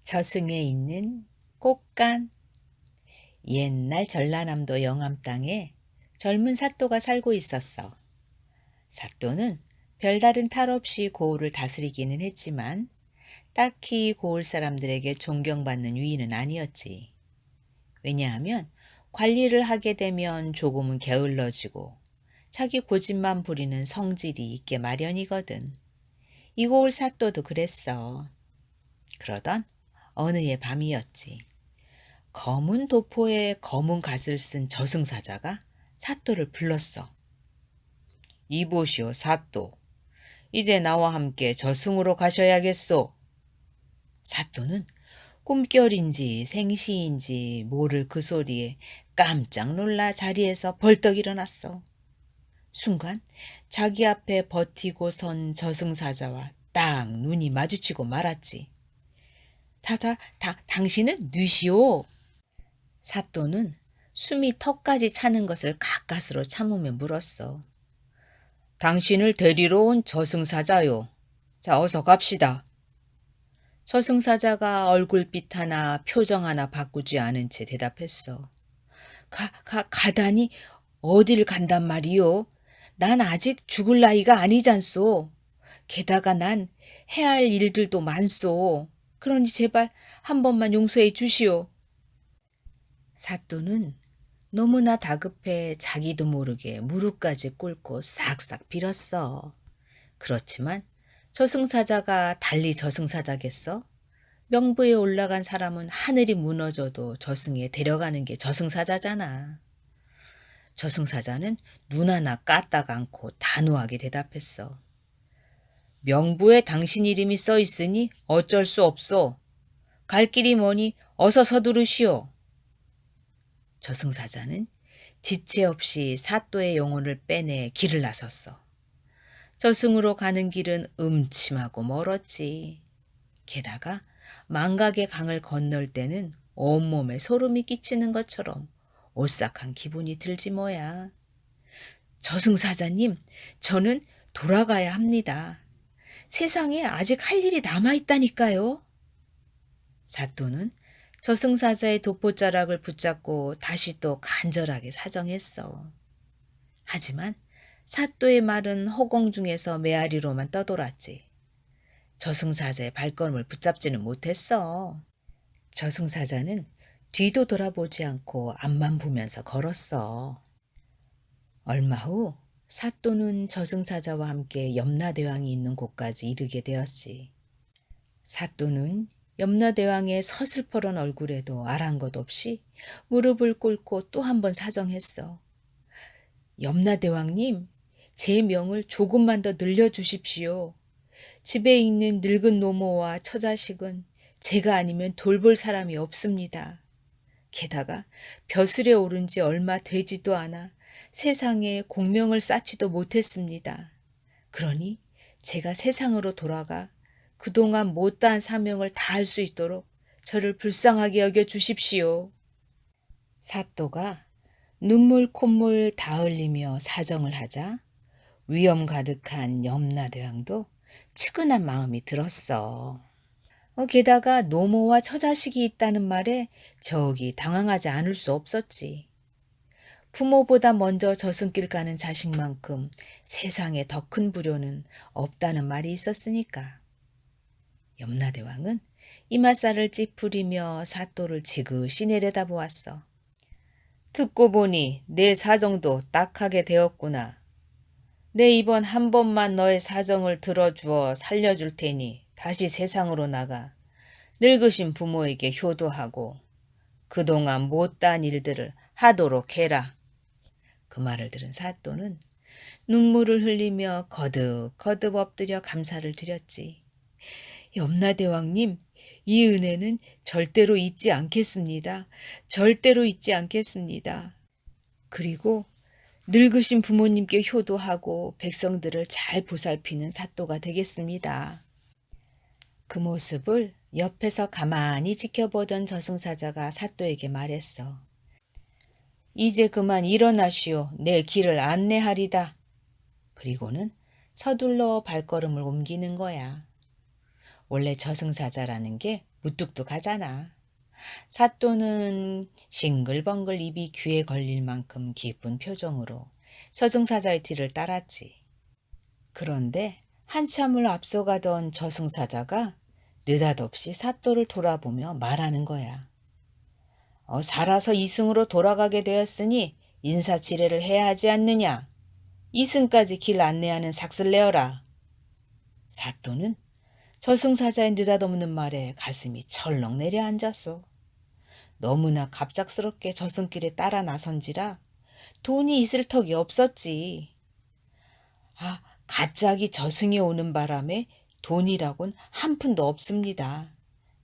저승에 있는 꽃간. 옛날 전라남도 영암 땅에 젊은 사또가 살고 있었어. 사또는 별다른 탈 없이 고을을 다스리기는 했지만 딱히 고을 사람들에게 존경받는 위인은 아니었지. 왜냐하면 관리를 하게 되면 조금은 게을러지고 자기 고집만 부리는 성질이 있게 마련이거든. 이 고을 사또도 그랬어. 그러던 어느 해 밤이었지. 검은 도포에 검은 갓을 쓴 저승사자가 사또를 불렀어. 이보시오, 사또. 이제 나와 함께 저승으로 가셔야겠소. 사또는 꿈결인지 생시인지 모를 그 소리에 깜짝 놀라 자리에서 벌떡 일어났어. 순간 자기 앞에 버티고 선 저승사자와 딱 눈이 마주치고 말았지. 당신은 누시오? 사또는 숨이 턱까지 차는 것을 가까스로 참으며 물었어. 당신을 데리러 온 저승사자요. 자, 어서 갑시다. 저승사자가 얼굴빛 하나 표정 하나 바꾸지 않은 채 대답했어. 가다니 어딜 간단 말이요? 난 아직 죽을 나이가 아니잖소. 게다가 난 해야 할 일들도 많소. 그러니 제발 한 번만 용서해 주시오. 사또는 너무나 다급해 자기도 모르게 무릎까지 꿇고 싹싹 빌었어. 그렇지만 저승사자가 달리 저승사자겠어? 명부에 올라간 사람은 하늘이 무너져도 저승에 데려가는 게 저승사자잖아. 저승사자는 눈 하나 까딱 않고 단호하게 대답했어. 명부에 당신 이름이 써 있으니 어쩔 수 없소. 갈 길이 머니 어서 서두르시오. 저승사자는 지체 없이 사또의 영혼을 빼내 길을 나섰어. 저승으로 가는 길은 음침하고 멀었지. 게다가 망각의 강을 건널 때는 온몸에 소름이 끼치는 것처럼 오싹한 기분이 들지 뭐야. 저승사자님, 저는 돌아가야 합니다. 세상에 아직 할 일이 남아있다니까요. 사또는 저승사자의 도포자락을 붙잡고 다시 또 간절하게 사정했어. 하지만 사또의 말은 허공 중에서 메아리로만 떠돌았지. 저승사자의 발걸음을 붙잡지는 못했어. 저승사자는 뒤도 돌아보지 않고 앞만 보면서 걸었어. 얼마 후 사또는 저승사자와 함께 염라대왕이 있는 곳까지 이르게 되었지. 사또는 염라대왕의 서슬퍼런 얼굴에도 아랑곳 없이 무릎을 꿇고 또 한 번 사정했어. 염라대왕님, 제 명을 조금만 더 늘려주십시오. 집에 있는 늙은 노모와 처자식은 제가 아니면 돌볼 사람이 없습니다. 게다가 벼슬에 오른 지 얼마 되지도 않아 세상에 공명을 쌓지도 못했습니다. 그러니 제가 세상으로 돌아가 그동안 못다한 사명을 다할 수 있도록 저를 불쌍하게 여겨 주십시오. 사또가 눈물 콧물 다 흘리며 사정을 하자 위험 가득한 염라대왕도 측은한 마음이 들었어. 게다가 노모와 처자식이 있다는 말에 저기 당황하지 않을 수 없었지. 부모보다 먼저 저승길 가는 자식만큼 세상에 더 큰 불효는 없다는 말이 있었으니까. 염라대왕은 이맛살을 찌푸리며 사또를 지그시 내려다보았어. 듣고 보니 내 사정도 딱하게 되었구나. 내 이번 한 번만 너의 사정을 들어주어 살려줄 테니 다시 세상으로 나가 늙으신 부모에게 효도하고 그동안 못다한 일들을 하도록 해라. 그 말을 들은 사또는 눈물을 흘리며 거듭거듭 엎드려 감사를 드렸지. 염라대왕님, 이 은혜는 절대로 잊지 않겠습니다. 절대로 잊지 않겠습니다. 그리고 늙으신 부모님께 효도하고 백성들을 잘 보살피는 사또가 되겠습니다. 그 모습을 옆에서 가만히 지켜보던 저승사자가 사또에게 말했어. 이제 그만 일어나시오. 내 길을 안내하리다. 그리고는 서둘러 발걸음을 옮기는 거야. 원래 저승사자라는 게 무뚝뚝하잖아. 사또는 싱글벙글 입이 귀에 걸릴 만큼 기쁜 표정으로 저승사자의 뒤를 따랐지. 그런데 한참을 앞서가던 저승사자가 느닷없이 사또를 돌아보며 말하는 거야. 살아서 이승으로 돌아가게 되었으니 인사치레를 해야 하지 않느냐. 이승까지 길 안내하는 삭슬 내어라. 사또는 저승사자의 느닷없는 말에 가슴이 철렁 내려앉았어. 너무나 갑작스럽게 저승길에 따라 나선지라 돈이 있을 턱이 없었지. 갑자기 저승이 오는 바람에 돈이라곤 한 푼도 없습니다.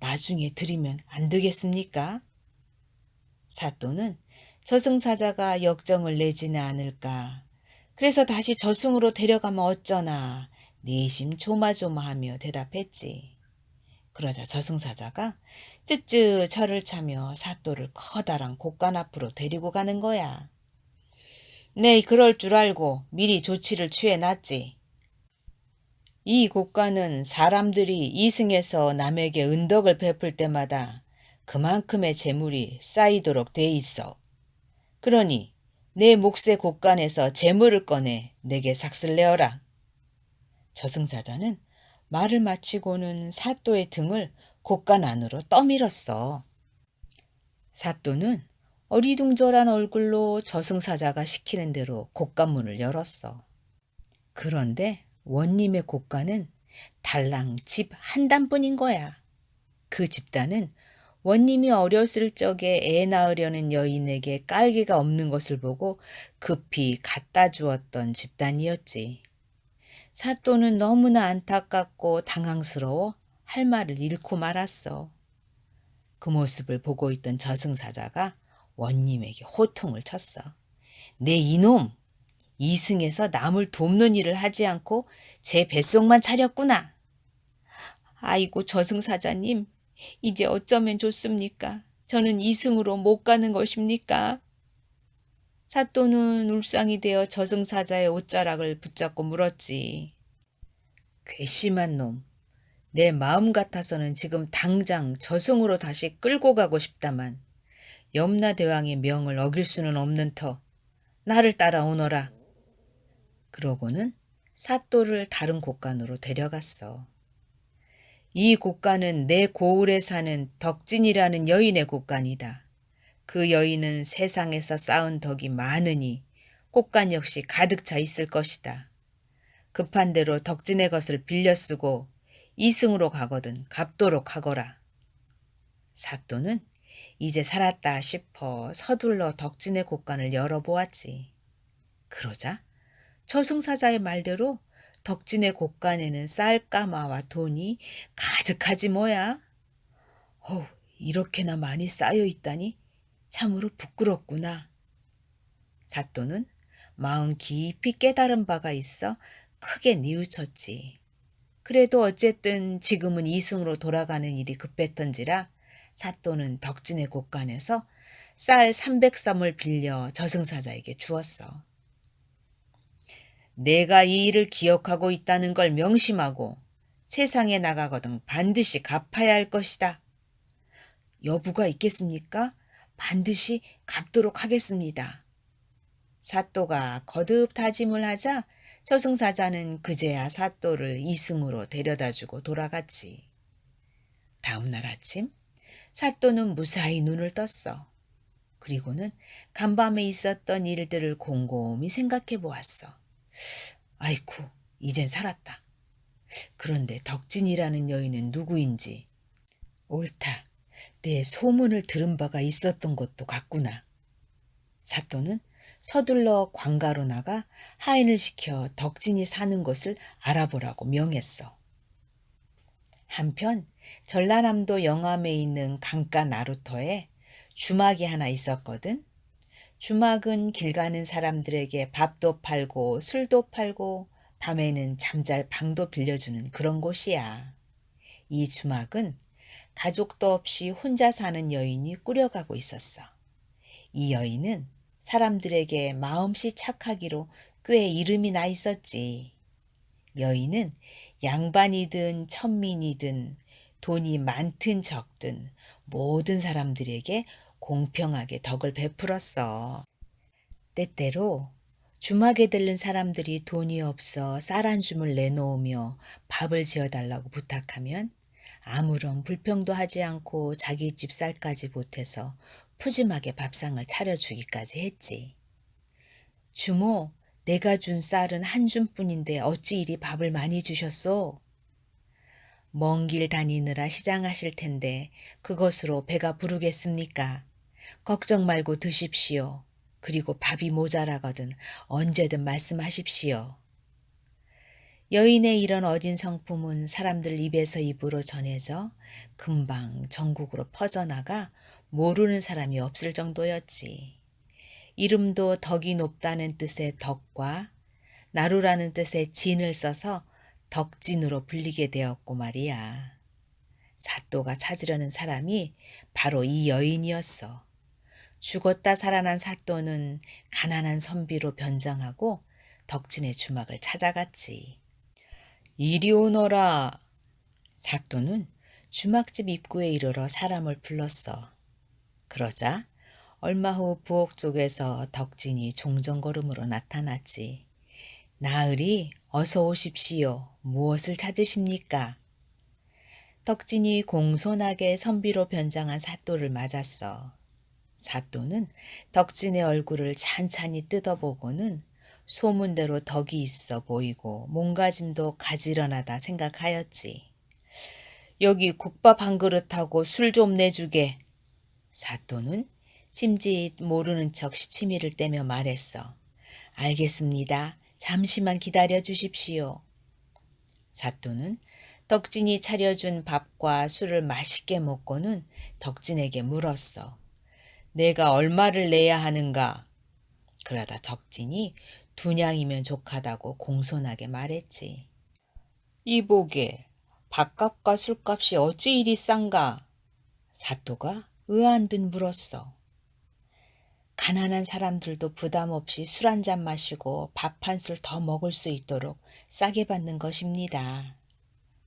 나중에 드리면 안 되겠습니까? 사또는 저승사자가 역정을 내지는 않을까. 그래서 다시 저승으로 데려가면 어쩌나 내심 조마조마하며 대답했지. 그러자 저승사자가 쯔쯔 절을 차며 사또를 커다란 곳간 앞으로 데리고 가는 거야. 네, 그럴 줄 알고 미리 조치를 취해놨지. 이 곳간은 사람들이 이승에서 남에게 은덕을 베풀 때마다 그만큼의 재물이 쌓이도록 돼 있어. 그러니 내 몫의 곳간에서 재물을 꺼내 내게 삭슬내어라. 저승사자는 말을 마치고는 사또의 등을 곳간 안으로 떠밀었어. 사또는 어리둥절한 얼굴로 저승사자가 시키는 대로 곳간문을 열었어. 그런데 원님의 곳간은 달랑 집 한 단뿐인 거야. 그 집단은 원님이 어렸을 적에 애 낳으려는 여인에게 깔개가 없는 것을 보고 급히 갖다 주었던 집단이었지. 사또는 너무나 안타깝고 당황스러워 할 말을 잃고 말았어. 그 모습을 보고 있던 저승사자가 원님에게 호통을 쳤어. 내 이놈! 이승에서 남을 돕는 일을 하지 않고 제 뱃속만 차렸구나. 아이고 저승사자님, 이제 어쩌면 좋습니까? 저는 이승으로 못 가는 것입니까? 사또는 울상이 되어 저승사자의 옷자락을 붙잡고 물었지. 괘씸한 놈, 내 마음 같아서는 지금 당장 저승으로 다시 끌고 가고 싶다만 염라대왕의 명을 어길 수는 없는 터 나를 따라오너라. 그러고는 사또를 다른 곳간으로 데려갔어. 이 곳간은 내 고을에 사는 덕진이라는 여인의 곳간이다. 그 여인은 세상에서 쌓은 덕이 많으니 곳간 역시 가득 차 있을 것이다. 급한 대로 덕진의 것을 빌려 쓰고 이승으로 가거든 갚도록 하거라. 사또는 이제 살았다 싶어 서둘러 덕진의 곳간을 열어보았지. 그러자 저승사자의 말대로 덕진의 곳간에는 쌀가마와 돈이 가득하지 뭐야. 이렇게나 많이 쌓여 있다니 참으로 부끄럽구나. 사또는 마음 깊이 깨달은 바가 있어 크게 뉘우쳤지. 그래도 어쨌든 지금은 이승으로 돌아가는 일이 급했던지라 사또는 덕진의 곳간에서 쌀 300쌈을 빌려 저승사자에게 주었어. 내가 이 일을 기억하고 있다는 걸 명심하고 세상에 나가거든 반드시 갚아야 할 것이다. 여부가 있겠습니까? 반드시 갚도록 하겠습니다. 사또가 거듭 다짐을 하자 저승사자는 그제야 사또를 이승으로 데려다주고 돌아갔지. 다음 날 아침 사또는 무사히 눈을 떴어. 그리고는 간밤에 있었던 일들을 곰곰이 생각해 보았어. 아이쿠, 이젠 살았다. 그런데 덕진이라는 여인은 누구인지. 옳다. 내 소문을 들은 바가 있었던 것도 같구나. 사또는 서둘러 관가로 나가 하인을 시켜 덕진이 사는 곳을 알아보라고 명했어. 한편 전라남도 영암에 있는 강가 나루터에 주막이 하나 있었거든. 주막은 길 가는 사람들에게 밥도 팔고 술도 팔고 밤에는 잠잘 방도 빌려주는 그런 곳이야. 이 주막은 가족도 없이 혼자 사는 여인이 꾸려가고 있었어. 이 여인은 사람들에게 마음씨 착하기로 꽤 이름이 나 있었지. 여인은 양반이든 천민이든 돈이 많든 적든 모든 사람들에게 공평하게 덕을 베풀었어. 때때로 주막에 들른 사람들이 돈이 없어 쌀 한 줌을 내놓으며 밥을 지어달라고 부탁하면 아무런 불평도 하지 않고 자기 집 쌀까지 보태서 푸짐하게 밥상을 차려주기까지 했지. 주모, 내가 준 쌀은 한 줌뿐인데 어찌 이리 밥을 많이 주셨소? 먼 길 다니느라 시장하실 텐데 그것으로 배가 부르겠습니까? 걱정 말고 드십시오. 그리고 밥이 모자라거든 언제든 말씀하십시오. 여인의 이런 어진 성품은 사람들 입에서 입으로 전해져 금방 전국으로 퍼져나가 모르는 사람이 없을 정도였지. 이름도 덕이 높다는 뜻의 덕과 나루라는 뜻의 진을 써서 덕진으로 불리게 되었고 말이야. 사또가 찾으려는 사람이 바로 이 여인이었어. 죽었다 살아난 사또는 가난한 선비로 변장하고 덕진의 주막을 찾아갔지. 이리 오너라. 사또는 주막집 입구에 이르러 사람을 불렀어. 그러자 얼마 후 부엌 쪽에서 덕진이 종정걸음으로 나타났지. 나으리 어서 오십시오. 무엇을 찾으십니까? 덕진이 공손하게 선비로 변장한 사또를 맞았어. 사또는 덕진의 얼굴을 찬찬히 뜯어보고는 소문대로 덕이 있어 보이고 몸가짐도 가지런하다 생각하였지. 여기 국밥 한 그릇하고 술 좀 내주게. 사또는 심짓 모르는 척 시치미를 떼며 말했어. 알겠습니다. 잠시만 기다려 주십시오. 사또는 덕진이 차려준 밥과 술을 맛있게 먹고는 덕진에게 물었어. 내가 얼마를 내야 하는가? 그러다 덕진이 두냥이면 족하다고 공손하게 말했지. 이보게, 밥값과 술값이 어찌 이리 싼가? 사또가 의아한 듯 물었어. 가난한 사람들도 부담 없이 술 한 잔 마시고 밥 한 술 더 먹을 수 있도록 싸게 받는 것입니다.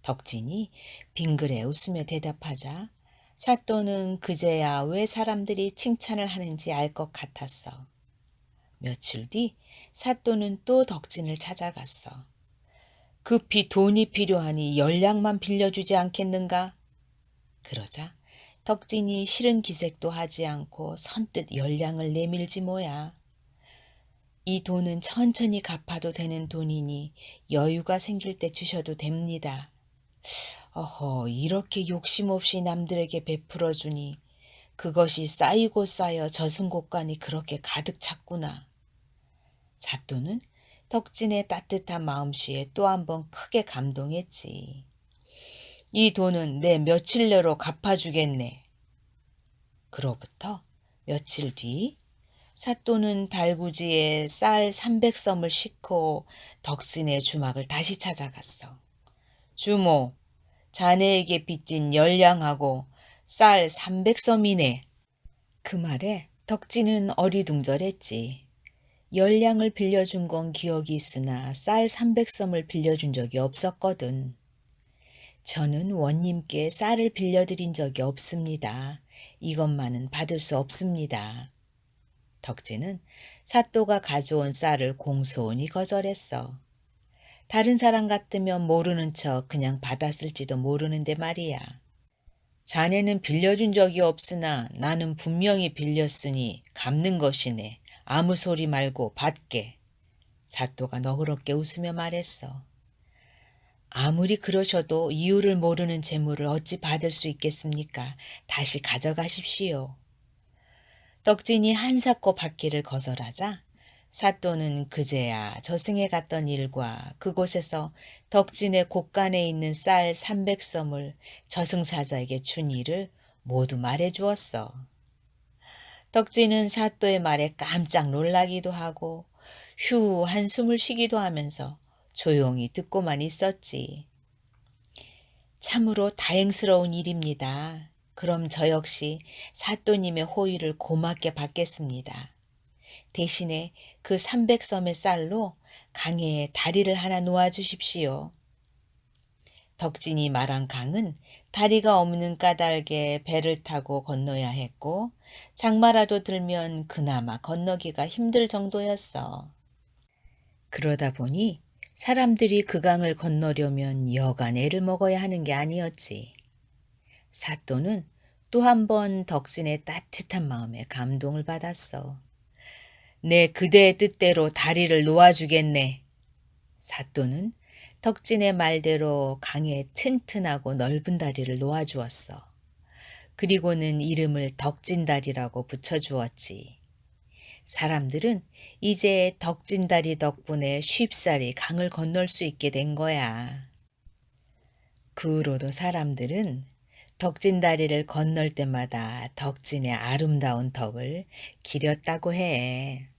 덕진이 빙그레 웃으며 대답하자 사또는 그제야 왜 사람들이 칭찬을 하는지 알 것 같았어. 며칠 뒤 사또는 또 덕진을 찾아갔어. 급히 돈이 필요하니 열량만 빌려주지 않겠는가? 그러자 덕진이 싫은 기색도 하지 않고 선뜻 열량을 내밀지 뭐야. 이 돈은 천천히 갚아도 되는 돈이니 여유가 생길 때 주셔도 됩니다. 어허, 이렇게 욕심 없이 남들에게 베풀어 주니 그것이 쌓이고 쌓여 저승곳간이 그렇게 가득 찼구나. 사또는 덕진의 따뜻한 마음씨에 또 한 번 크게 감동했지. 이 돈은 내 며칠 내로 갚아주겠네. 그로부터 며칠 뒤 사또는 달구지에 쌀 300섬을 싣고 덕진의 주막을 다시 찾아갔어. 주모, 자네에게 빚진 열량하고 쌀 300섬이네. 그 말에 덕진은 어리둥절했지. 열량을 빌려준 건 기억이 있으나 쌀 300섬을 빌려준 적이 없었거든. 저는 원님께 쌀을 빌려드린 적이 없습니다. 이것만은 받을 수 없습니다. 덕진은 사또가 가져온 쌀을 공손히 거절했어. 다른 사람 같으면 모르는 척 그냥 받았을지도 모르는데 말이야. 자네는 빌려준 적이 없으나 나는 분명히 빌렸으니 갚는 것이네. 아무 소리 말고 받게. 사또가 너그럽게 웃으며 말했어. 아무리 그러셔도 이유를 모르는 재물을 어찌 받을 수 있겠습니까? 다시 가져가십시오. 덕진이 한사코 받기를 거절하자 사또는 그제야 저승에 갔던 일과 그곳에서 덕진의 곳간에 있는 쌀 300섬을 저승사자에게 준 일을 모두 말해 주었어. 덕진은 사또의 말에 깜짝 놀라기도 하고 휴 한숨을 쉬기도 하면서 조용히 듣고만 있었지. 참으로 다행스러운 일입니다. 그럼 저 역시 사또님의 호의를 고맙게 받겠습니다. 대신에 그 300섬의 쌀로 강에 다리를 하나 놓아 주십시오. 덕진이 말한 강은 다리가 없는 까닭에 배를 타고 건너야 했고 장마라도 들면 그나마 건너기가 힘들 정도였어. 그러다 보니 사람들이 그 강을 건너려면 여간 애를 먹어야 하는 게 아니었지. 사또는 또 한 번 덕진의 따뜻한 마음에 감동을 받았어. 내 그대의 뜻대로 다리를 놓아주겠네. 사또는 덕진의 말대로 강에 튼튼하고 넓은 다리를 놓아주었어. 그리고는 이름을 덕진다리라고 붙여주었지. 사람들은 이제 덕진다리 덕분에 쉽사리 강을 건널 수 있게 된 거야. 그 후로도 사람들은 덕진다리를 건널 때마다 덕진의 아름다운 덕을 기렸다고 해.